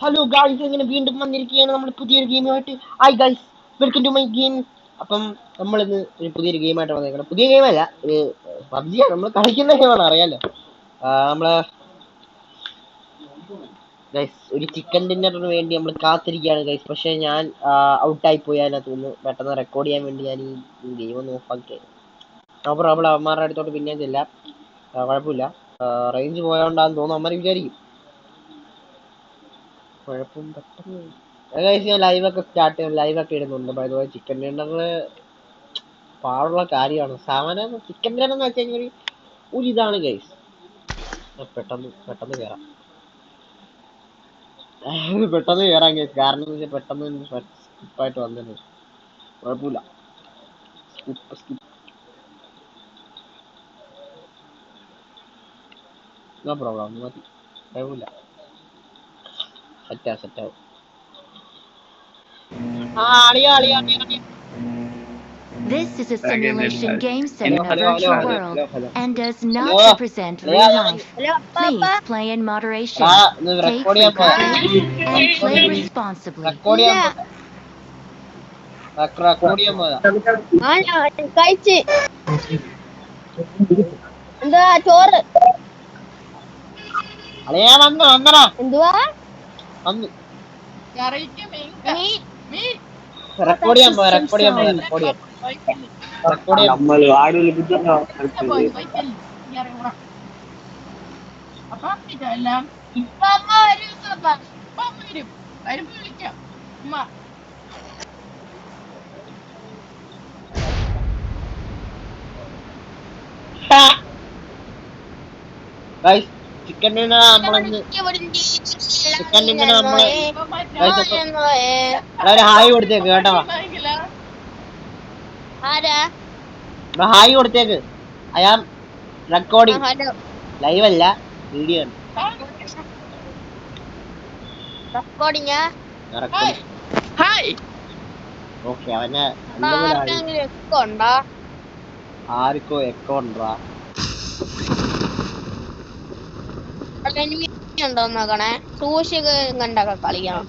Hello guys, ഇങ്ങനെ വീണ്ടും വന്നിരിക്കുകയാണ് നമ്മൾ പുതിയൊരു ഗെയിമായിട്ട്. Hi guys, welcome to my game. അപ്പം നമ്മളിന്ന് ഒരു പുതിയൊരു ഗെയിമായിട്ട് വന്നേക്കണം. പുതിയ ഗെയിമല്ല, ഒരു പബ്ജിയാണ് നമ്മൾ കളിക്കുന്ന ഗെയിമാണ്, അറിയാലോ. നമ്മള് ഗൈസ് ഒരു ചിക്കൻ ഡിന്നറിന് വേണ്ടി നമ്മൾ കാത്തിരിക്കുകയാണ് ഗൈസ്. പക്ഷെ ഞാൻ ഔട്ടായി പോയാൽ തോന്നുന്നു. പെട്ടെന്ന് റെക്കോർഡ് ചെയ്യാൻ വേണ്ടി ഞാൻ ഈ ഗെയിം ഒന്ന് ഓഫാക്കിയത്. അപ്പോൾ നമ്മൾ അവന്മാരുടെ അടുത്തോട്ട് പിന്നെയും ചെല്ലാം. കുഴപ്പമില്ല, റേഞ്ച് പോയോണ്ടാന്ന് തോന്നുന്നു. അവന്മാർ വിചാരിക്കും കുഴപ്പം പെട്ടെന്ന്. ഞാൻ ലൈവൊക്കെ സ്റ്റാർട്ട് ചെയ്യും, ലൈവൊക്കെ ഇടുന്നുണ്ട്. അതുപോലെ ചിക്കൻ ഡിന്നറിന് പാടുള്ള കാര്യമാണ്. സാമാന്യം ചിക്കൻ ഡിന്നർ എന്ന് വെച്ച് കഴിഞ്ഞാൽ ഒരു ഇതാണ് ഗൈസ്. പെട്ടെന്ന് പെട്ടെന്ന് കയറാം. പെട്ടെന്ന് കയറാം ഗൈസ്. കാരണം എന്ന് വെച്ചാൽ പെട്ടെന്ന് സ്കിപ്പായിട്ട് വന്നത്. കുഴപ്പമില്ല, സ്കിപ്പ് നോ പ്രോബ്ലം, മതി, കുഴപ്പമില്ല. സെറ്റാവും. This is a simulation game set in a virtual world and does not Hello. represent real life. Please play in moderation, take frequent breaks, and play responsibly. കഴിച്ച് എന്താ ചോറ് എന്തുവാ ഇപ്പൊ അമ്മ വരും വിളിക്കാം അമ്മ. ചിക്കൻ ഡിന്നർ നമ്മളൊന്ന് ഹായ് കൊടുത്തേക്ക് കേട്ടോ. ഹായ് കൊടുത്തേക്ക്. ഐ ആം റെക്കോർഡിംഗ്, ലൈവ് അല്ല, വീഡിയോ ആണ്. ഓക്കെ, അവനെ ആർക്കോ എക്കോ ഉണ്ടാ ഉണ്ടോ നോക്കണേ. സൂക്ഷിക്ക് കണ്ടൊക്കെ കളിക്കണം.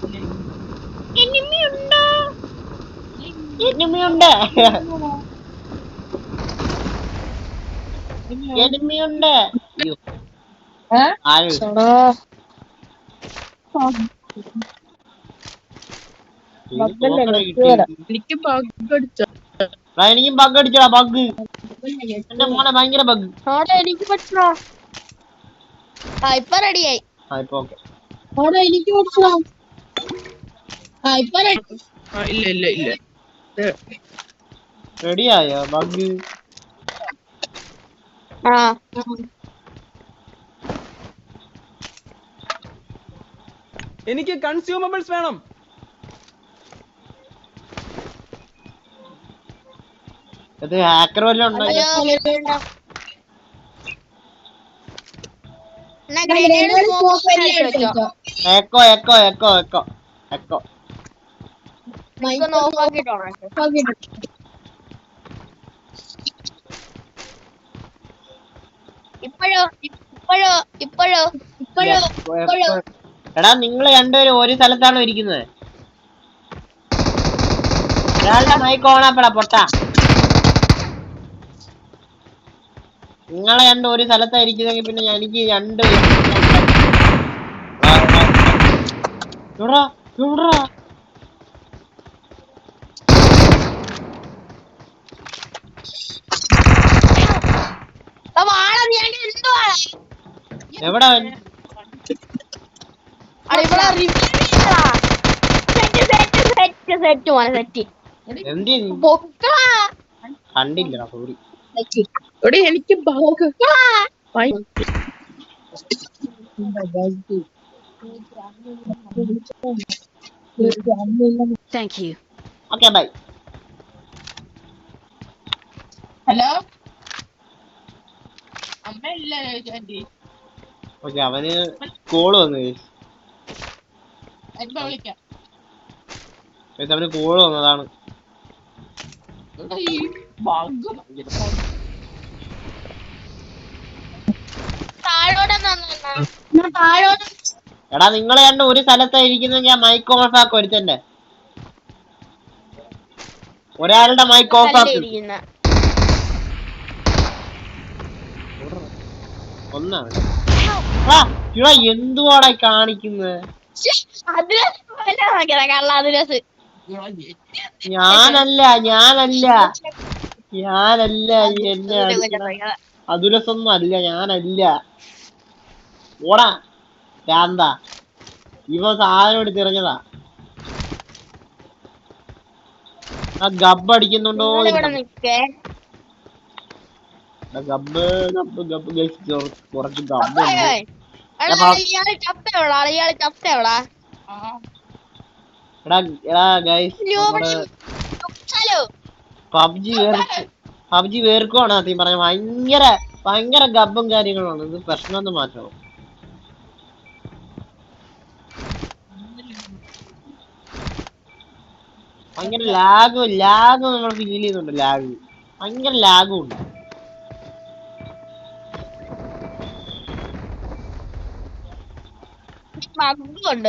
എനിമിയുണ്ട്. എനിക്കും ബഗ് അടിച്ചടാ, ബഗ്. എന്റെ മോനെ ഭയങ്കര ബഗ്. എനിക്ക് പറ്റണോ? ഇപ്പൊ റെഡിയായി. എനിക്ക് പറ്റണോ? ഇല്ല റെഡിയായോ ബഗ്? എനിക്ക് കൺസ്യൂമബിൾസ് വേണം. ഇത് ഹാക്കർ വല്ലതും ഉണ്ടോ? Echo echo echo echo echo എടാ, നിങ്ങൾ രണ്ടുപേരും ഒരു സ്ഥലത്താണ് ഇരിക്കുന്നത്. ഒരാളുടെ മൈക്ക് ഓണാപ്പെടാ പൊട്ടാ. നിങ്ങളെ രണ്ടും ഒരു സ്ഥലത്താണ് ഇരിക്കുന്നെങ്കിൽ പിന്നെ എനിക്ക് രണ്ട് എവിടെ കണ്ടില്ല, സോറി. എനിക്ക് Thank you. Okay, bye. Hello, okay, അവന് കോള് വന്നു. അവന് കോള് വന്നതാണ്. താഴോട്ട് എടാ നിങ്ങളെ കണ്ട് ഒരു സ്ഥലത്തായിരിക്കുന്നത് ഞാൻ മൈക്ക് ഓഫ് ആക്കും ഒരുത്തന്റെ. ഒരാളുടെ മൈക്ക് ഓഫ് ആക്കും. ഒന്നാണ് എന്തുവാടാ കാണിക്കുന്നത്? ഞാനല്ല എന്നെ അതുരസൊന്നും അല്ല, ഞാനല്ല. ഓടാ ഭ്രാന്താ, ഇവ സാധനം എടുത്തിറങ്ങതാ. ആ ഗബ്ബ് അടിക്കുന്നുണ്ടോ? ഗബ്ബ് കുറച്ച് ഗബ്ബ് പബ്ജി വേർക്കുവാണ് സത്യം പറഞ്ഞ. ഭയങ്കര ഗബ്ബും കാര്യങ്ങളുമാണ്. ഇത് പ്രശ്നമൊന്നും മാറ്റണം. ഭയങ്കര ലാഗ് നമ്മൾ ഫീൽ ചെയ്യുന്നുണ്ട്. ഭയങ്കര ലാഗും ഉണ്ട്.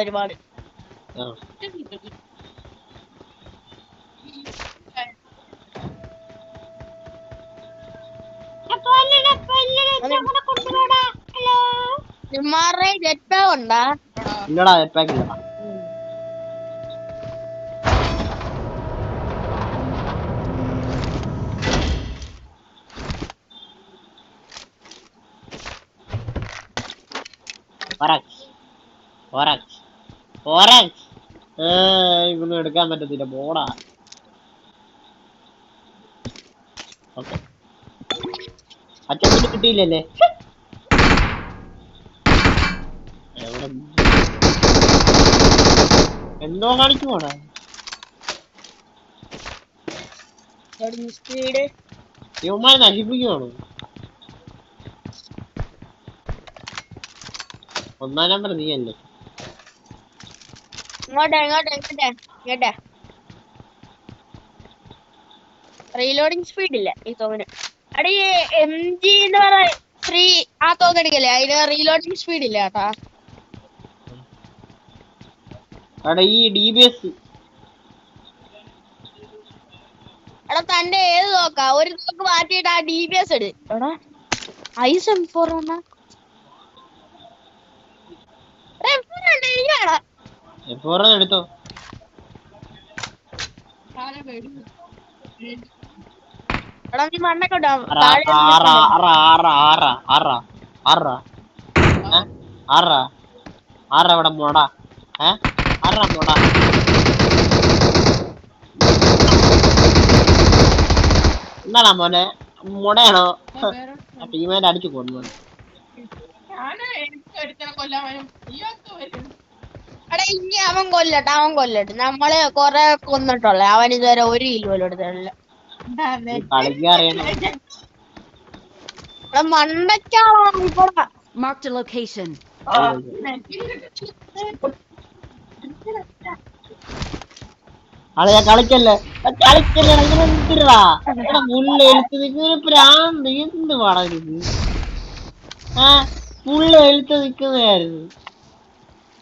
ഒരുപാട് ഉണ്ടാ? ഇല്ലടാ, ജെറ്റ്പാക്ക് ഇല്ലടാ. ഇതൊന്നും എടുക്കാൻ പറ്റത്തില്ല, പോടാ. അച്ഛൻ കിട്ടിയില്ലല്ലേ? എന്തോ കാണിക്കുവാടാ? ഇവന്മാരെ നശിപ്പിക്കുവാണോ? 1-ാം നമ്പർ നീയല്ലേ? ഇങ്ങോട്ടെ റീലോഡിങ് സ്പീഡ് ഇല്ല ഈ തോന്നിന്. അവിടെ ഈ MG എന്ന് പറഞ്ഞ 3 ആ തോക്കെടുക്കല്ലേ, അതിന് റീലോഡിങ് സ്പീഡ് ഇല്ല കേട്ടാ. അവിടെ ഈ DBS എടാ തന്റെ ഏത് തോക്കാ? ഒരു തോക്ക് മാറ്റിയിട്ട് ആ DBS എടു. എടാ IS-M4 എടുത്തോ. എടാ നീ മണ്ണൊക്കെ ഇവിടെ മോടാ. മോടാ എന്താടാ മോനെ, മുടയാണോ? ടീമേറ്റ് അടിച്ചു കൊന്നു. എടാ ഇനി അവൻ കൊല്ലട്ടെ. നമ്മള് കൊറേ കൊന്നിട്ടുള്ള, അവൻ ഇതുവരെ ഒരു കിലോ പോലും എടുത്തിട്ടില്ല. മണ്ടയ്ക്കാണോ? Marked a location. കളിക്കല്ലേ എന്തിനാ ഫുള്ള് എഴുത്ത് നിൽക്കുന്ന പ്രാന്ത്? എന്ത് പാടാ ഫുള്ള് എഴുത്ത് നിൽക്കുന്നതായിരുന്നു.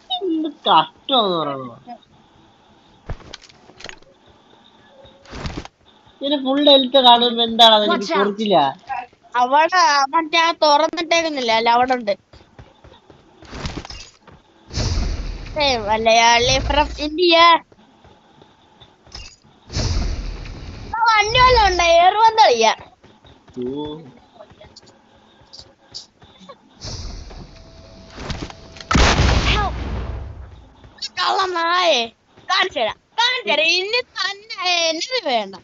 എന്ത് കഷ്ടമെന്ന് പറയുന്നത്. ഇതിന് ഫുള്ള് എഴുത്ത് കാണുമ്പോ എന്താണ് എനിക്ക് കുറിച്ചില്ല. അവിടെ മറ്റേ തുറന്നിട്ടേക്കുന്നില്ല, അല്ല അവിടെ ഉണ്ട്. Malayali from India. വണ്ടി വല്ലതും ഉണ്ടോ? ഏറുവന്ന് കളിയാ. കള്ളനായേ കാണിച്ചുതരാം. ഇനി തന്നെ എന്നത് വേണ്ട.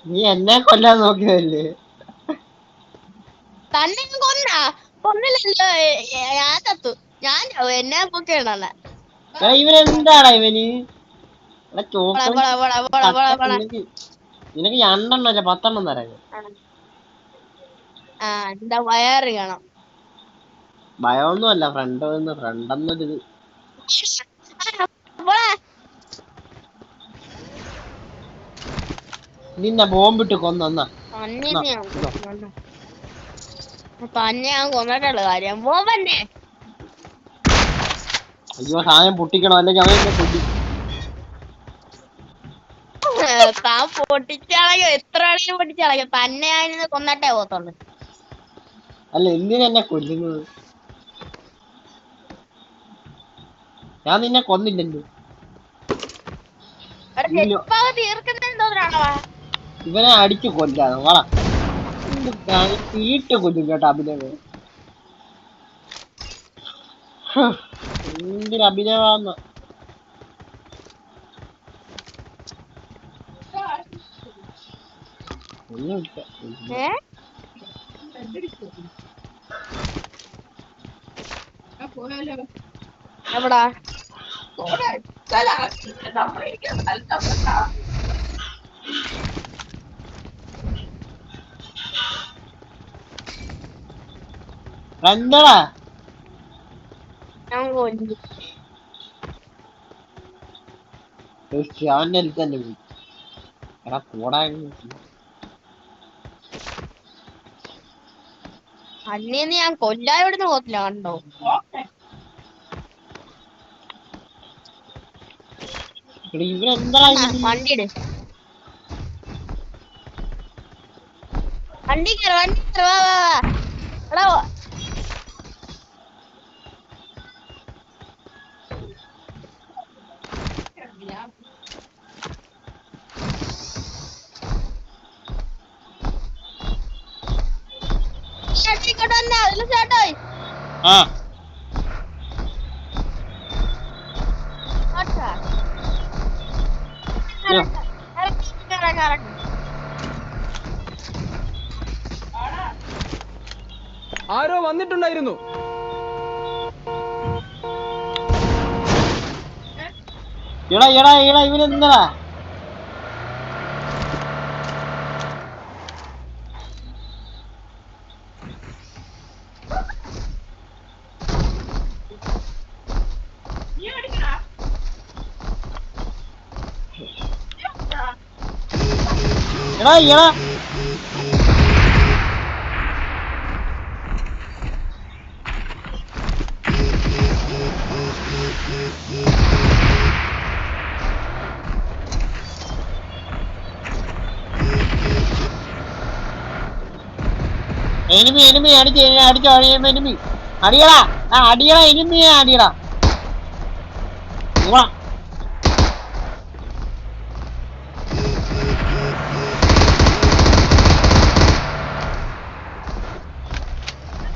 നീ എന്നെ കൊല്ലാൻ നോക്കിയതല്ലേ? തന്നെ കൊന്നില്ലല്ലോ. ഞാൻ ചത്തു. ഞാൻ എന്നെ പൊക്കിയാണ്. ഇവനെന്താടാ ഇവന്? നിനക്ക് 2 അല്ല 10 തരാം. എന്താ വയറ് കാണാം. ഭയമൊന്നും അല്ല, ഫ്രണ്ടെന്നൊരിത്. നിന്നെ ബോംബിട്ട് കൊന്ന. തന്നെ ഞാൻ കൊന്നിട്ടുള്ള കാര്യം പോവന്നെ. അയ്യോ സാധനം പൊട്ടിക്കണോ അല്ലെങ്കിൽ അവൻ എന്നെ കൊല്ലും. താൻ പൊട്ടിച്ചളയോ, എത്ര വേണമെങ്കിലും പൊട്ടിച്ചളയോ, തന്നെ ഞാൻ കൊന്നിട്ടേ പോകത്തുള്ളൂ. അല്ല എന്തിനെന്നെ കൊല്ലുന്നത്? ഞാൻ നിന്നെ കൊന്നില്ലല്ലോ. തീർക്കുന്നതിനാണോ? ഇവനെ അടിച്ചു കൊല്ലാതെ വാടാ. തീട്ട് കൊല്ലും കേട്ടോ അഭിനവ്. എന്തൊരു അഭിനവാന്ന്. പോയാലോ? എവിടാ? എന്താടാ ഞാൻ കൊല്ലു. അവന്റെ അടുത്ത് തന്നെ പോയി. എടാ പോടാ. അന്നേന്ന് ഞാൻ കൊല്ലാതെ ഇവിടുന്ന് പോകത്തില്ല, കണ്ടോ? ഇവരെന്താ വണ്ടിയിട്. വണ്ടി കയറ, വണ്ടി കയറ, വാ വാ വാ. എടാ ഇങ്ങോട്ട് വന്നേ, അതില് ചേട്ടായി. ആ ആരോ വന്നിട്ടുണ്ടായിരുന്നു. എടാ എടാ എടാ ഇവരെന്താ? എടാ എടാ എനിമി എനിമി അടിച്ച് അടിച്ചോ എനിമി അടിയടാ. ആ അടിയടാ എനിമിയെ അടിയടാ.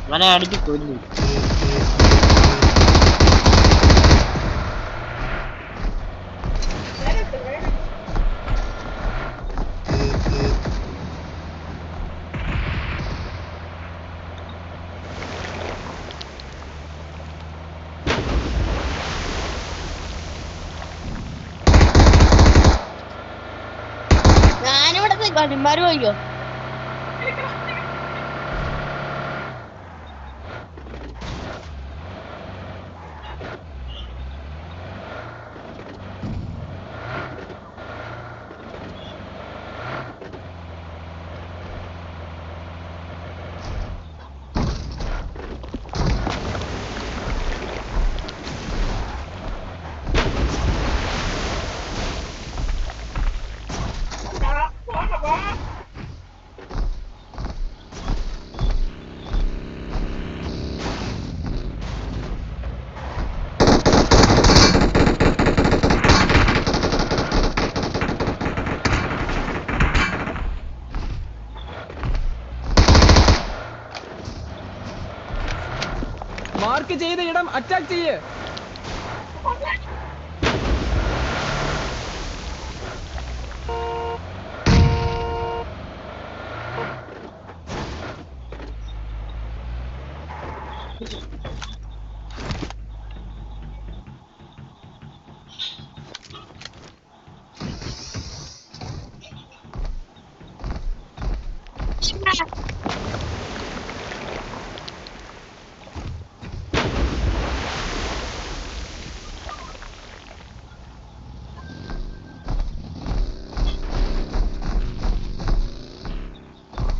അവനെ അടിച്ച് കൊല്ലു. ഞാനിവിടത്തെ കളിമാര് പോയോ? മാർക്ക് ചെയ്ത ഇടം അറ്റാക്ക് ചെയ്യ്.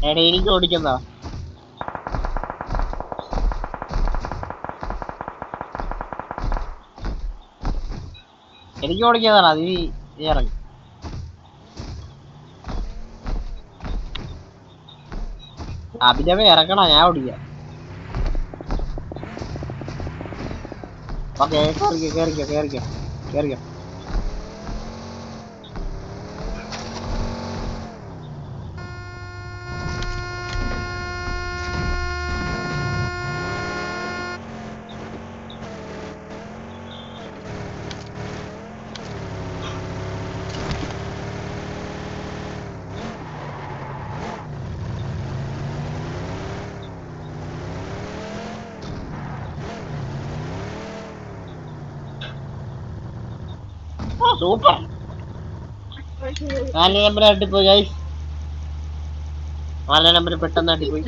എടാ എനിക്ക് ഓടിക്കുന്നോ? എനിക്ക് ഓടിക്കാതാണ് നീ ഇറങ്ങി. അഭിനവ ഇറങ്ങണ ഞാൻ ഓടിക്കാം. ഓക്കെ കേറിക്കോ കേറിക്കോ കേറിക്കോ. സൂപ്പർ. 4 നമ്പർ അടിപ്പോയി ഗൈസ്. 4 നമ്പർ പെട്ടെന്ന് അടിപ്പോയി.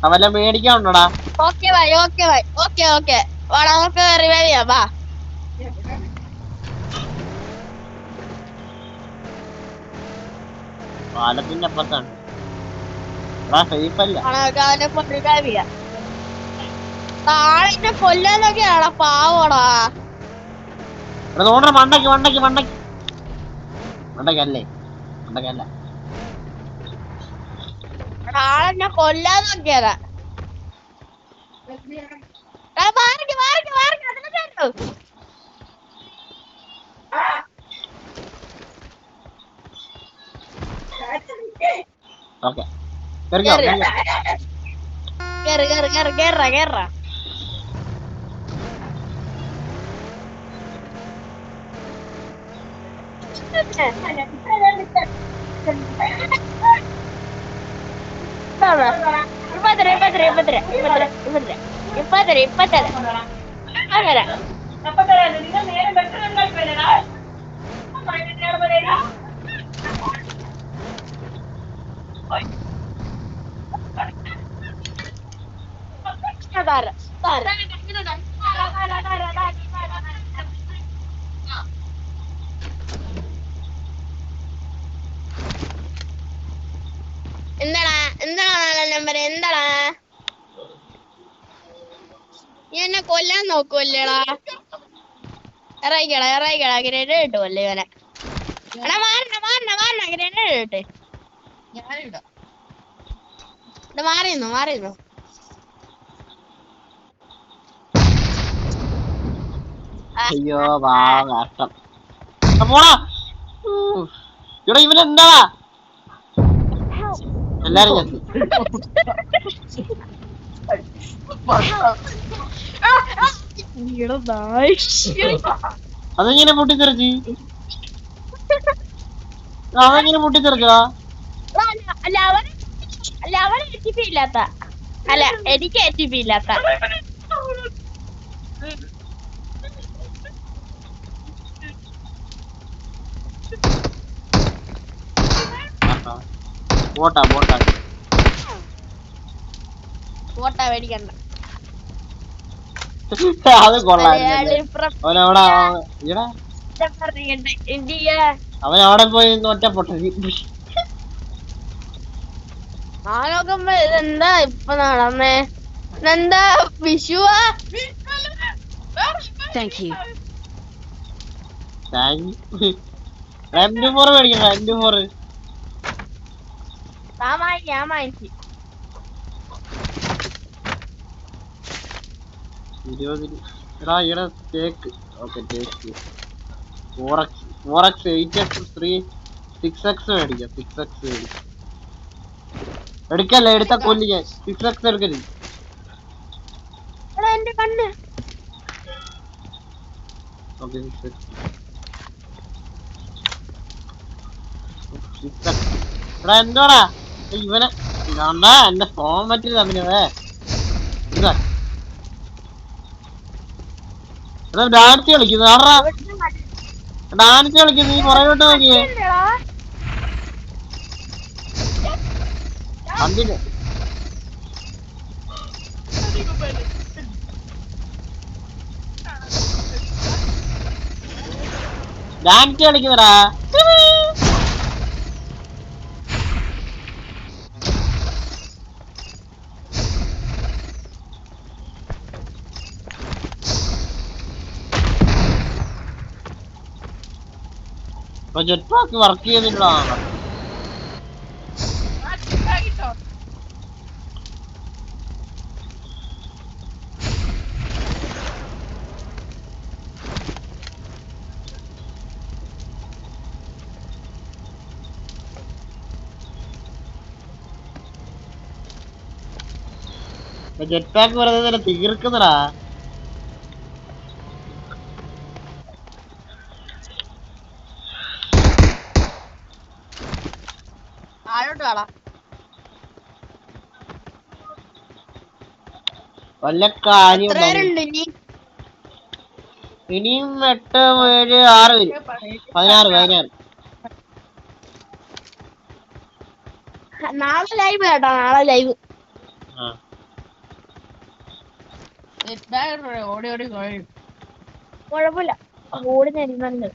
അവല്ല മേടിക്കാനുണ്ടോടാ? Okay bye okay bye okay okay വാടാ നമുക്ക് റിവൈവ് ചെയ്യാം വാ. പാലത്തിന്റെ അപ്പുറത്താണ്. സേഫ് അല്ല. അവനെ റിവൈവ് ചെയ്യാം. ആളിനെ കൊല്ലാനൊക്കെയാടാ പാവോടാ. നോണ്ട മണ്ടയ്ക്ക് മണ്ടയ്ക്ക് മണ്ടയ്ക്ക് മണ്ടയ്ക്കല്ലേ മണ്ടയ്ക്കല്ല. ആളെന്നെ കൊല്ലാനൊക്കെയാടാ. ഓക്കെ കേറിക്കോ കേറിക്കോ. കേറ് കേറ് കേറ് കേറ കേറ. എന്താടാ എന്താടാ 4 നമ്പർ എന്താടാ നീ എന്നെ കൊല്ലാൻ നോക്കുവല്ലേടാ. ഇറങ്ങിക്കടാ ഇറങ്ങിക്കടാ ഗ്രനേഡ് കിട്ടുമല്ലേ ഇവനെ. എടാ മാറണ മാറണ മാറണ ഗ്രനേഡ് കിട്ടെ. മാറിയുന്നു മാറിയുന്നു. അയ്യോ കഷ്ടം. പോടാ ഇവിടെ ഇവനെന്താ എല്ലാരും ചത്തി. അതെങ്ങനെ പൊട്ടിത്തെറിച്ച് അതെങ്ങനെ പൊട്ടിത്തെറിച്ചതാ? അല്ല അവന് HP ഇല്ലാത്ത അല്ല എനിക്ക് HP ഇല്ലാത്ത. ബോട്ടാ ബോട്ടാ ബോട്ടാ മേടിക്കണ്ട. അത് കൊള്ളായിരുന്നു. അവൻ അവിടെ പോയി ഒറ്റ പൊട്ടി. ആ നോക്കുമ്പോ ഇതെന്താ ഇപ്പൊ നടന്നേ? ഇതെന്താ വിഷുവാ? Thank you. M24 മേടിക്കണം. M24 ഞാൻ വാങ്ങിച്ചു. 20 എടാ ഇവിടെ തേക്ക്. ഓക്കെ തേക്ക് 4x 8x 3 6x മേടിക്കാം. 6x മേടിക്കാം. എടുക്കല്ലേ എടുത്ത കൊല്ലി ഞാൻ. 6x എടുക്കരുത്. എന്റെ കണ്ണ് ഓക്കെ 6x എടാ എന്തോടാ ഇവനെ ഇതാണ്ടാ എന്റെ ഫോൺ പറ്റില്ല. അഭിനവേ ഇതാ ഡാൻസ് കളിക്കുന്നു. ആടാ ഡാൻസ് കളിക്കുന്നു. നീ പുറകോട്ട് നോക്കിയേ അതിന് ഡാൻസ് കളിക്കുന്നടാ. ജെറ്റ് പാക്ക് വർക്ക് ചെയ്യുന്നില്ലടാ. ജെറ്റ് പാക്ക് വെറുതെ തീർക്കുന്നടാ. ആഴോട്ട് വേണം. വല്ല കാര്യം എത്ര പേരുണ്ട് ഇനി? ഇനിയും 8, 7, 6 വരും. 16. നാളെ ലൈവ് കേട്ടോ, നാളെ ലൈവ്. ഓടി ഓടി കഴിയും. കുഴപ്പമില്ല, ഓടി നേരുന്നുണ്ട്.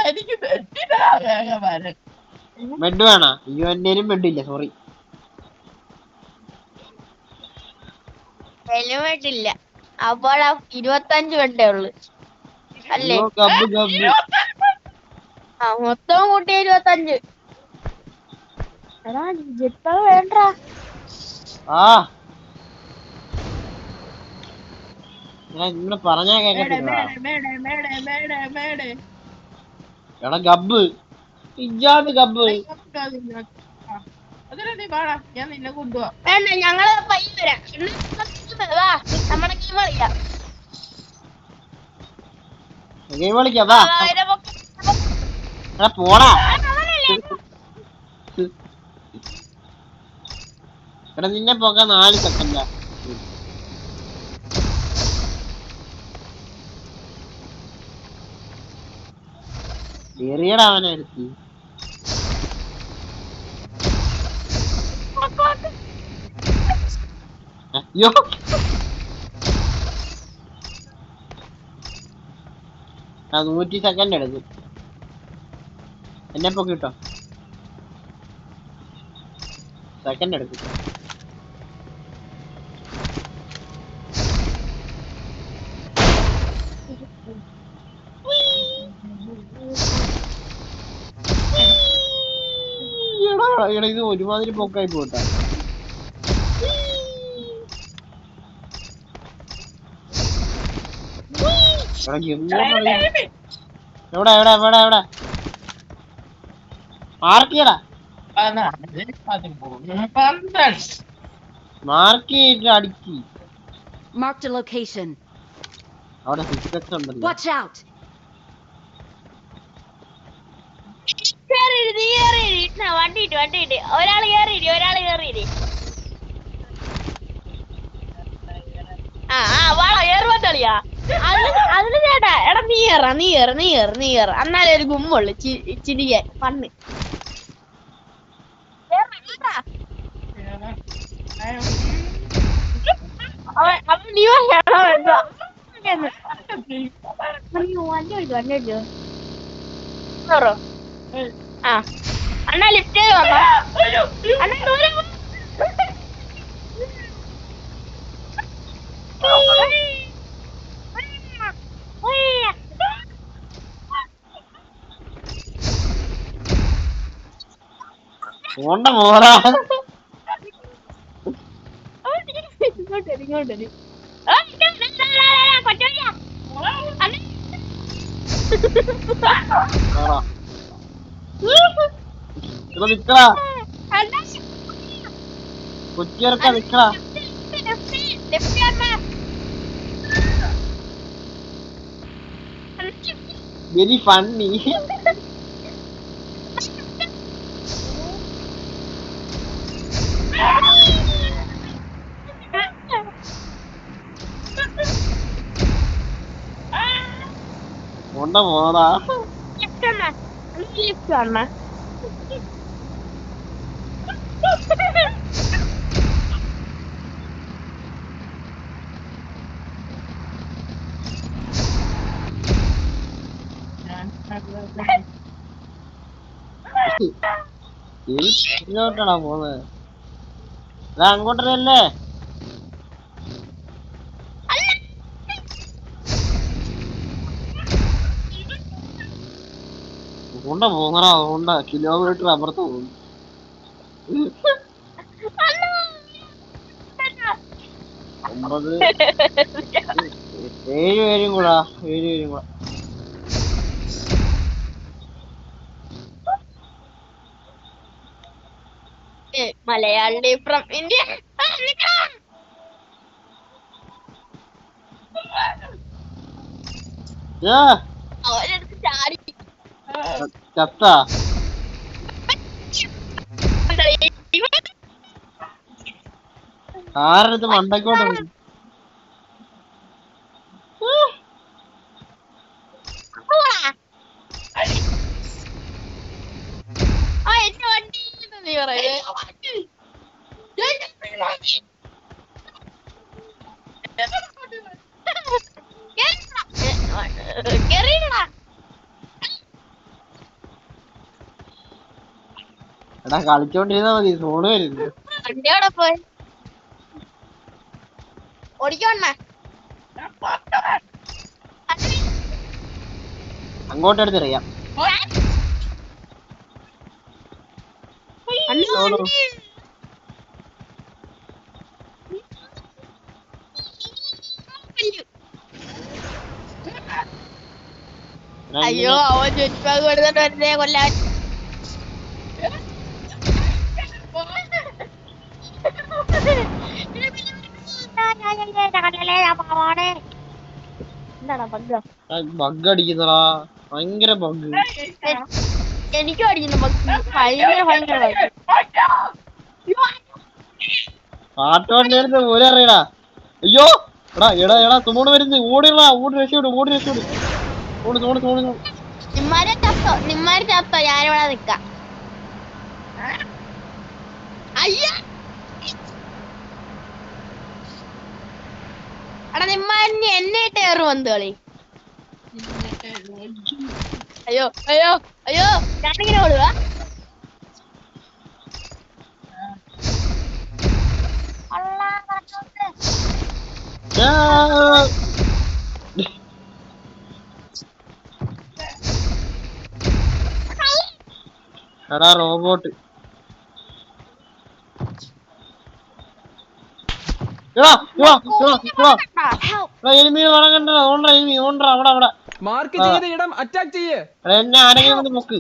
എനിക്ക് തെറ്റിടാ വേഗം വരെ. ബെഡ് വേണോ? അയ്യോ എന്തേലും ബെഡില്ല, സോറി. ഹെൽമെറ്റില്ല, അപ്പോൾ 25 വേണ്ടേ ഉള്ളു അല്ലേ? ആ മൊത്തം കൂട്ടി 25. എടാ ജെറ്റ് വേണ്ട. നിങ്ങള് പറഞ്ഞാ കേക്കത്തില്ല. എടാ ഗബ്ബ്, ഇജാദ് ഗബ്ബ്. ഞാൻ നിന്നെ കൊണ്ടുപോവാ. വേണ്ട, ഞങ്ങള് പയ്യ വരാം. നമ്മുടെ ഗെയിം കളിക്കാം. ഗെയിം കളിക്കാം, വാ. എടാ പോടാ. എടാ നിന്നെ പോകാൻ 4 സെക്കൻഡാ. എറിയടാ അവനെ എടുത്ത്. അയ്യോ ആ 100 സെക്കൻഡ് എടുക്കും. എന്നെ പൊക്കി കിട്ടോ, സെക്കൻഡ് എടുക്കും. ഇത് ഒരുമാതിരി പൊക്കായി പോട്ടാ. എവിടെ എവിടെ എവിടെ എവിടെ മാർക്കിയടാ, മാർക്ക് ചെയ്തിട്ട് അടിക്കി. Marked a location. അവിടെ 6x ഉണ്ടല്ലോ. Watch out. വണ്ടിയിട്ട് ഒരാള് കേറിയിരി. വാള ഏറുവത്തളിയാ. അതിന് ചേട്ടാ, എടാ നീ കേറ എന്നാലേ ഒരു ഗുമ്മുള്ളു ചിരിക്കാൻ പണ്ണ്. നീ അണ്ണാ ലിഫ്റ്റ് വന്നോ? അണ്ണാ ദൂരെ പോണ്ട മോറാ. ഇങ്ങോട്ട് നിക്കടാ, കൊച്ചിറക്ക നിക്കടാ. Very funny. കൊണ്ട മോറാ. ലിഫ്റ്റ് കാണണ ഇങ്ങോട്ടാണോ പോന്നത്? അതാ അങ്ങോട്ടല്ലേ? പോന്നടാ കിലോമീറ്റർ അപ്പുറത്ത് പോകുന്നു. 9 7 പേരും കൂടാ 7 പേരും കൂടാ. Malayali from India. അവരെടുത്ത് ചാടി ചത്ത ആരടുത്ത് മണ്ടക്കോട്ട് പോയി. എന്റെ വണ്ടി നീ പറയുന്നത് എടാ കളിച്ചോണ്ടിരുന്നാ മതി, ഫോണ് വരുന്നു. വണ്ടി അവിടെ പോയി ഓടിക്കോണ്ണ അങ്ങോട്ടെടുത്തെറിയാം. അയ്യോ അവൻ ചുറ്റുപാട് കൊടുത്തിട്ട് വരുന്നേ കൊല്ലാൻ. എന്താടാ ബഗ്ഗ? ബഗ് അടിക്കുന്നടാ, ഭയങ്കര ബഗ്. എനിക്കും അടിക്കുന്നു ബഗ്, ഭയങ്കര ഭയങ്കര ബഗ്. പാട്ടോണ്ടിരുന്ന് പോലെ അറിയടാ. അയ്യോ എടാ എടാ എടാ തുമ്മോട് വരുന്നു, ഓടിടാ, രക്ഷോട് ഓട്. നിമ്മാര് ചത്തോ ഞാനിവിടെ നിക്കാം. അയ്യ എടാ നിമ്മാരിന് എന്നെ ഇട്ട് കയറി വന്ന് കളി. അയ്യോ അയ്യോ അയ്യോ ഞാനിങ്ങനെ ഓടുക. എടാ റോബോട്ട് എനിമി വളകണ്ട, ഓണ്ടാ അവിടെ മാർക്ക് ചെയ്ത ഇടം അറ്റാക്ക് ചെയ്യ്. എന്നെ ആരെങ്കിലും ഒന്ന് നോക്ക്.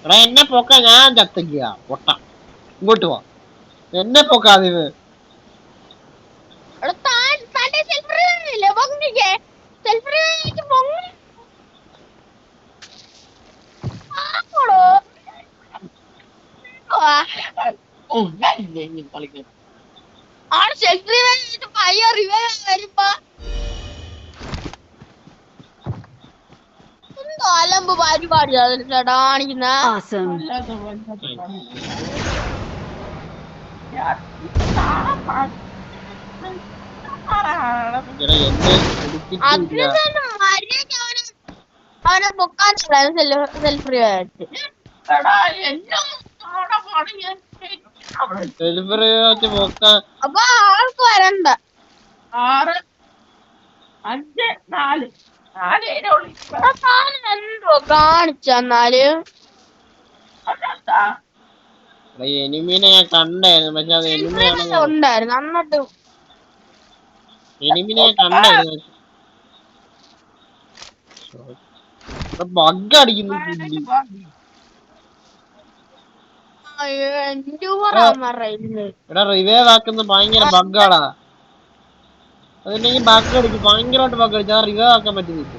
എടാ എന്നെ പൊക്ക, ഞാൻ ചത്തയ്ക്കുക പൊട്ട. ഇങ്ങോട്ട് പോ, എന്നെ പൊക്കാതെ. അലമ്പ് പരിപാടി കാണിക്കുന്ന. Awesome. അവനെ പൊക്കാൻ സെൽഫ് റിവാച്ച്. അപ്പൊ ആൾക്ക് വരണ്ട. 6 5 4 എന്തോ കാണിച്ചെന്നാല് എനിമീനെ ഞാൻ കണ്ടായിരുന്നു, പക്ഷെ അത് എനിമിയാണെന്ന് ഉണ്ടായിരുന്നു എന്നിട്ട് എനിമിനെ കണ്ടായിരുന്നു. ബഗ് അടിക്കുന്നു. എടാ റിവൈവ് ആക്കുന്ന ഭയങ്കര ബഗ്ഗാടാ. അതുണ്ടെങ്കിൽ ബഗ് അടിക്കും, ഭയങ്കരമായിട്ട് ബഗ് അടിച്ചു. ആ റിവൈവ് ആക്കാൻ പറ്റുന്നില്ല.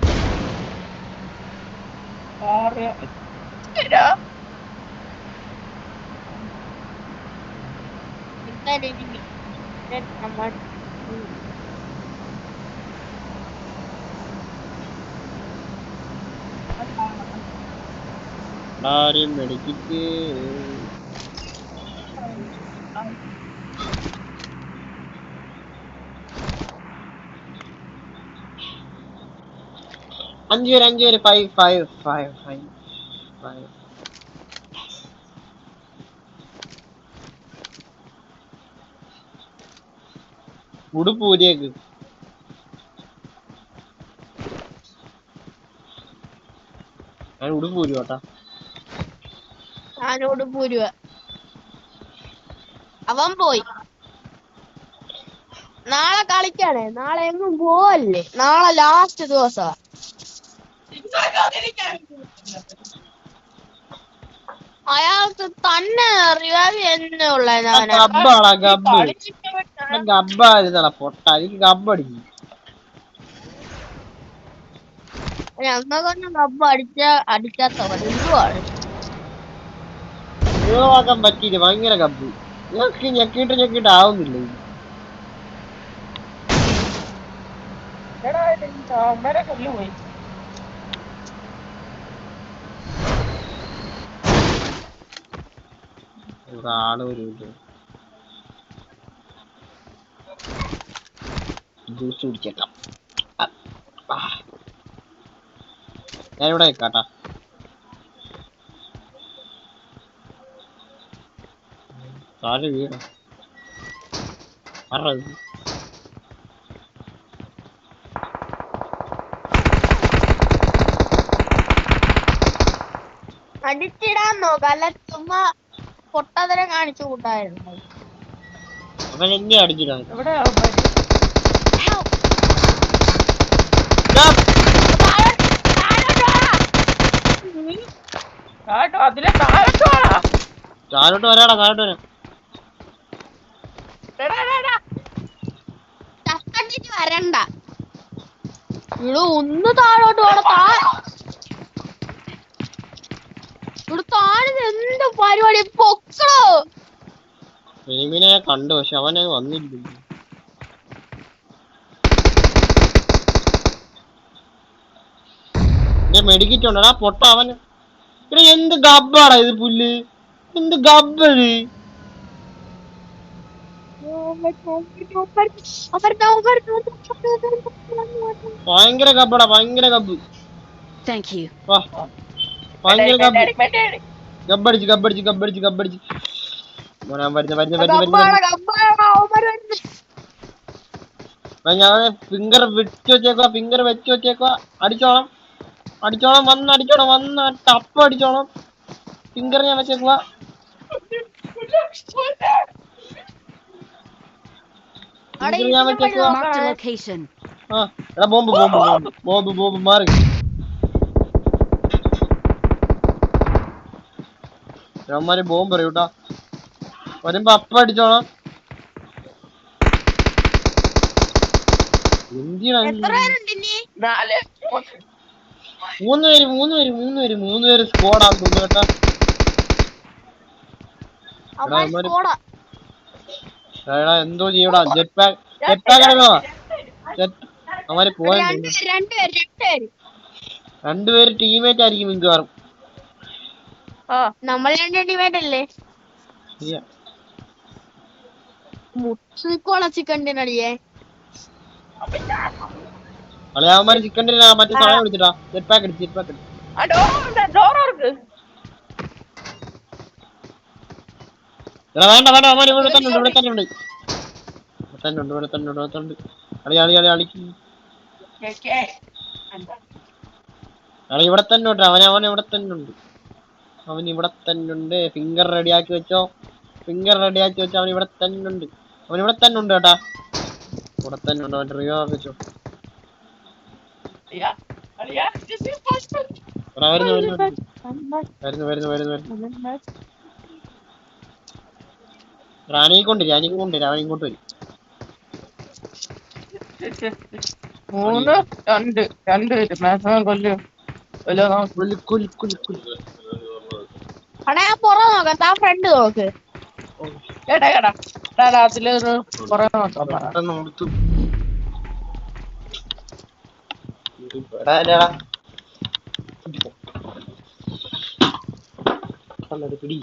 മെഡിക്കിറ്റ് 5 പേര് 5 5 5 5 5. ഉടുപ്പ് ഊരിയേക്ക്. ഞാൻ ഉടുപ്പ് ഊരി കേട്ടാ. ഞാനോട് പൂരുവ. അവൻ പോയി. നാളെ കളിക്കാണേ. നാളെ എങ്ങും പോവല്ലേ. നാളെ ലാസ്റ്റ് ദിവസാ. അയാൾക്ക് തന്നെ റിവൈവ് തന്നെ ഉള്ളവനാ. ഗബ്ബാടാ ഗബ്ബ്. ഗബ്ബായിരുന്നടാ പൊട്ട. എനിക്ക് ഗബ്ബ് അടിക്കും. ഞങ്ങൾക്കൊന്നും കമ്പ് അടിക്കാത്തവൻ എന്തുവാണ്. ഒഴിവാക്കാൻ പറ്റിയില്ല. ഭയങ്കര ഗബ്ബ്. ഞെക്കിട്ട് ആവുന്നില്ല. അമ്മരെ കൊല്ലുപോയി. ആള് വരും. ജ്യൂസ് കുടിച്ചേക്കാം. ഞാനിവിടെ വെക്കാട്ടാ. താഴെ വീണ അടിച്ചിടാൻ നോക്കാം. അല്ല ചുമ്മാ പൊട്ടതരം കാണിച്ചു കൂട്ടായിരുന്നു. അവൻ എന്നെ അടിച്ചിടാൻ. എവിടെ അതിലെ താഴോട്ട് വരാടാ. താഴോട്ട് വരാം. ചത്തടിച്ച് വരണ്ട. ഇവിടെ ഒന്ന് താഴോട്ട് ഇവിടെ താഴെ എന്ത് പരിപാടി പൊക്കളോ. എനിമിനെ കണ്ടു. പക്ഷെ അവനത് വന്നില്ല. മെഡിക്കിറ്റ് ഉണ്ടടാ പൊട്ട. അവന് എന്ത് ഗബ്ബാടാ ഇത് പുല്ല്. എന്ത് ഗബ്ബത്. ഭയങ്കര ഗബ്ബടാ. ഭയങ്കര ഗബ്ബ്. Thank you. ഭയങ്കര ഗബ്ബടിച്ച്. ഞാൻ ഫിംഗർ വെച്ച് വെച്ചേക്കുവാ. അടിച്ചോളം വന്ന് ടപ്പ് അടിച്ചോളം. ഫിംഗർ ഞാൻ വെച്ചേക്കുവാ. Marked a location. എടാ ബോംബ് മാറി. അവന്മാര് ബോംബ് എറിയൂട്ടാ. വരുമ്പോ അപ്പം അടിച്ചോളാം. മൂന്ന് പേര് സ്ക്വാഡാന്ന് തോന്നുന്നു കേട്ടാ. എന്തോ ചെയ്യടാ. ജെറ്റ് പാക്ക് ഇറങ്ങോ. അവന്മാര് പോയാ രണ്ടുപേര് ടീമേറ്റ് ആയിരിക്കും മിക്കവാറും. നമ്മൾ രണ്ട് ടീമേറ്റ് അല്ലേ. ചിക്കൻഡിനടിയേ അവന്മാര് ചിക്കൻ മറ്റേ സാധനം വിളിച്ചിട്ടാ. ജെറ്റ് പാക്ക് അടിച്ച്. വേണ്ട അവന്മാര് ഇവിടെ തന്നെ ഉണ്ട്. അളിക്ക് ഇവിടെ തന്നെ ഉണ്ട്. അവൻ ഇവിടെ തന്നെ ഉണ്ട്. ഫിംഗർ റെഡിയാക്കി വെച്ചോ. അവൻ ഇവിടെ തന്നെ ഉണ്ട്. കേട്ടാ. ഇവിടെ തന്നെ ഉണ്ട്. അവൻ റിയോ വെച്ചോ. വരുന്നു. റാണിക്കൊണ്ട് അവൻ ഇങ്ങോട്ട് വരും. 3 2 പേര് മാക്സിമം കൊല്ലും. അടാ ഞാൻ പുറം നോക്കാം. താ ഫ്രണ്ട് നോക്ക്. കേടാ അതിലൊരു കുറെ നോക്കാം. പിടി.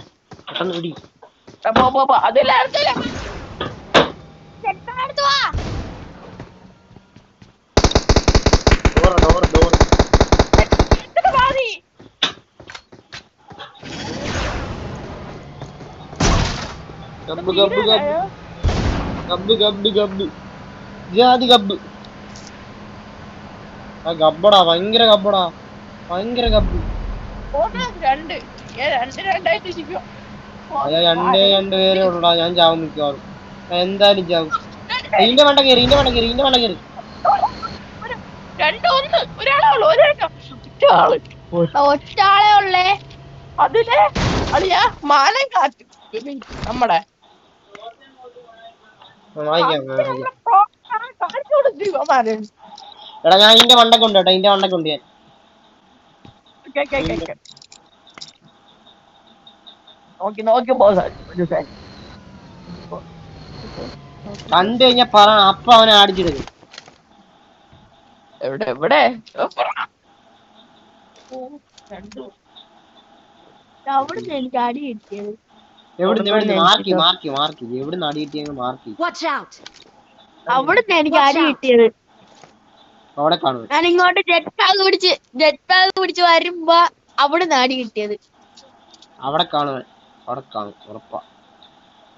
അതില്ല ഡോർ. ഗബ്ബ്. ജാതി ഗബ്ബ്. ആ ഗബ്ബടാ, ഭയങ്കര ഗബ്ബടാ, ഭയങ്കര ഗബ്ബ്. രണ്ട് രണ്ടായിട്ട് ഇരിക്കും. അയ്യോ, രണ്ട് പേരേ ഉള്ളടാ. ഞാൻ ചാവും മിക്കവാറും. എന്തായാലും ചാവും. ഇതിന്റെ മണ്ട കയറി. ഒറ്റാളെ ഉള്ളേ. അതിലെ അളിയാ മാനം കാറ്റ് നമ്മടെ എടാ, ഞാൻ ഇതിന്റെ മണ്ടക്ക് ഉണ്ട് കേട്ടോ. ഇതിന്റെ മണ്ടക്ക് ഉണ്ട് ഞാൻ. നോക്കി പോ കണ്ടു കഴിഞ്ഞാ പറയണം, അപ്പൊ അവനെ അടിച്ചിടുന്നു. എവിടെ അവിടുന്ന് എനിക്ക് അടി കിട്ടിയത്. എവിടുന്ന് മാർക്ക് എവിടുന്ന് അടി കിട്ടിയെങ്കിൽ മാർക്ക്. Watch out! അവിടുന്ന് എനിക്ക് അടി കിട്ടിയത്. അവിടെ കാണും. ഞാൻ ഇങ്ങോട്ട് ജെറ്റ് പാക്ക് പിടിച്ച് വരുമ്പോ അവിടുന്ന് അടി കിട്ടിയത്. അവിടെ കാണും ഉറപ്പാ.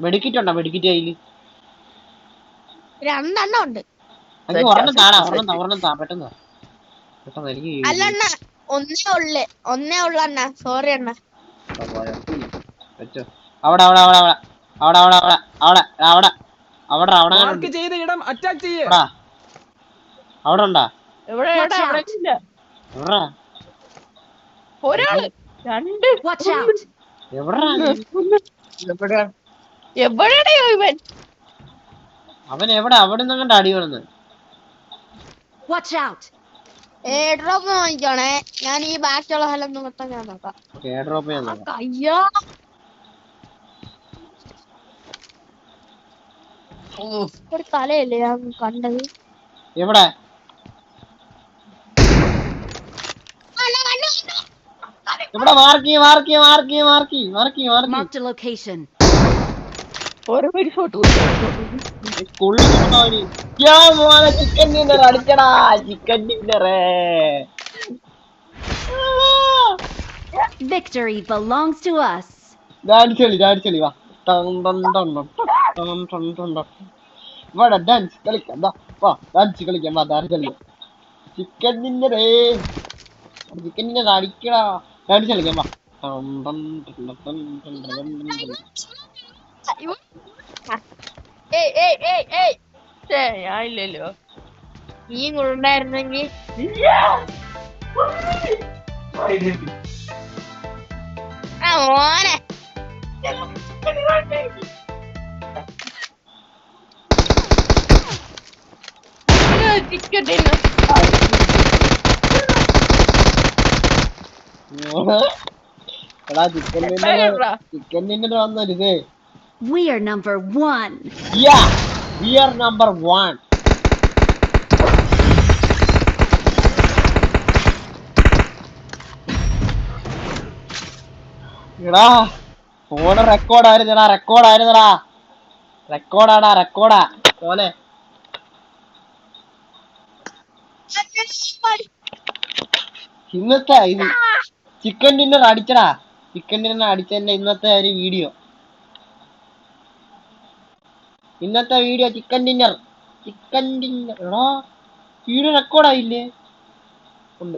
മെഡിക്കിറ്റ് ഉണ്ടോ? മെഡിക്കിറ്റ് കയ്യില് 2 എണ്ണം ഉണ്ട്. ഒരെണ്ണം താ പെട്ടെന്ന് എനിക്ക്. അല്ല അണ്ണ, ഒന്നേ ഉള്ളു അണ്ണ. സോറി അണ്ണ. വെച്ചോ. അവിടെ മാർക്ക് ചെയ്ത ഇടം അറ്റാക്ക് ചെയ്യ്. അവിടെ ഉണ്ടാ? ഒരാള് രണ്ട് Watch out! എവിടെയോ ഇവൻ. അവൻ എവിടെ? അവിടെ നിന്ന് അടി വീണെന്ന്. Watch out! ഡ്രോപ്പ് നോക്കിക്കോണേ. ഞാൻ ഈ ബാക്കിയുള്ള സ്ഥലം മൊത്തം ഞാൻ നോക്കാം. അയ്യോ, ഒരു തലയല്ലേ ഞാൻ കണ്ടത്. എവിടെ? മാർക്ക്. Marked a location. ഓരോ ഷോട്ട് ചിക്കൻ ഡിന്നർ അടിച്ചടാ. ചിക്കൻ ഡിന്നറേ. Victory belongs to us. Dance കളി വാ. ഇവിടെ ഡാൻസ് കളിക്കാം. വാ ഡാൻസ് കളിക്കാം. വാ ഡാൻസ് കളിക്കാം. ചിക്കൻ ഡിന്നറേ. ചിക്കൻ ഡിന്നർ അടിക്കടാ. ഡാൻസ് കളിക്കാം. വാ. ഇല്ലല്ലോ. നീ ഉണ്ടായിരുന്നെങ്കിൽ മോനെ. ചിക്കൻ ഡിന്നർ എടാ, ചിക്കൻ ഡിന്നർ വന്നരുതേ. We are number 1. Yeah, we are number 1. എടാ, ഫോണ് റെക്കോർഡായിരുന്നടാ. പോലെ ഇന്നത്തെ ഇത് ചിക്കൻ ഡിന്നർ അടിച്ചടാ. ചിക്കൻ ഡിന്നർ അടിച്ചതിന്റെ ഇന്നത്തെ ഒരു വീഡിയോ. Chicken dinner. എടാ, വീഡിയോ റെക്കോർഡായില്ലേ? ഉണ്ട്.